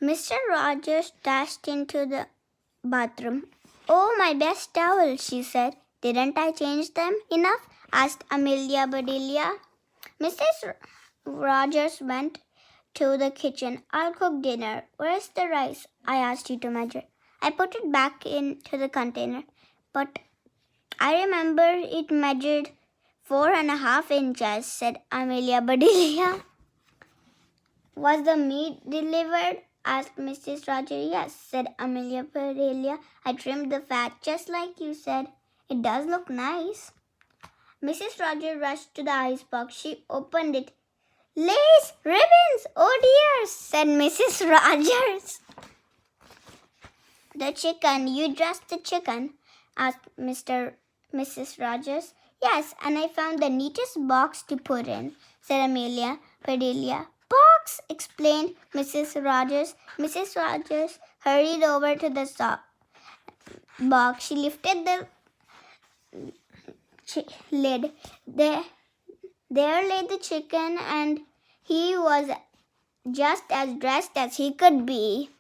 Mr. Rogers dashed into the bathroom. "Oh, my best towel," she said. "Didn't I change them enough?" asked Amelia Bedelia. Mrs. Rogers went to the kitchen. "I'll cook dinner. Where's the rice I asked you to measure?" "I put it back into the container, but I remember it measured 4.5 inches, said Amelia Bedelia. "Was the meat delivered?" asked Mrs. Rogers. "Yes," said Amelia Bedelia. "I trimmed the fat just like you said. It does look nice." Mrs. Rogers rushed to the icebox. She opened it. "Lace! Ribbons! Oh dear," said Mrs. Rogers. "The chicken. You dressed the chicken?" asked Mrs. Rogers. "Yes, and I found the neatest box to put in," said Amelia Bedelia. "Box!" explained Mrs. Rogers. Mrs. Rogers hurried over to the box. She lifted the lid. There lay the chicken, and he was just as dressed as he could be.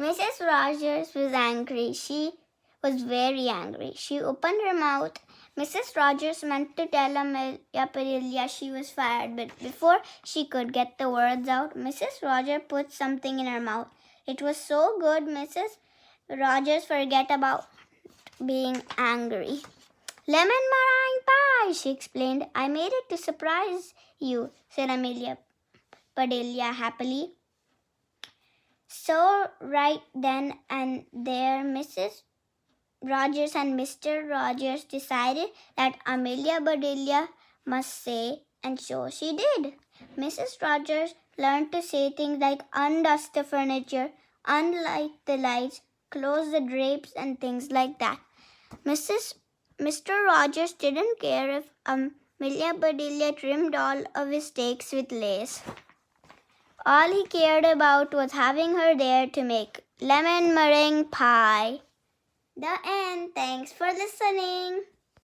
Mrs. Rogers was angry. She was very angry. She opened her mouth. Mrs. Rogers meant to tell Amelia Bedelia she was fired, but before she could get the words out, Mrs. Rogers put something in her mouth. It was so good, Mrs. Rogers forgot about being angry. "Lemon meringue pie," she explained. "I made it to surprise you," said Amelia Bedelia happily. So right then and there, Mrs. Rogers and Mr. Rogers decided that Amelia Bedelia must say, and so she did. Mrs. Rogers learned to say things like undust the furniture, unlight the lights, close the drapes, and things like that. Mr. Rogers didn't care if Amelia Bedelia trimmed all of his steaks with lace. All he cared about was having her there to make lemon meringue pie. The end. Thanks for listening.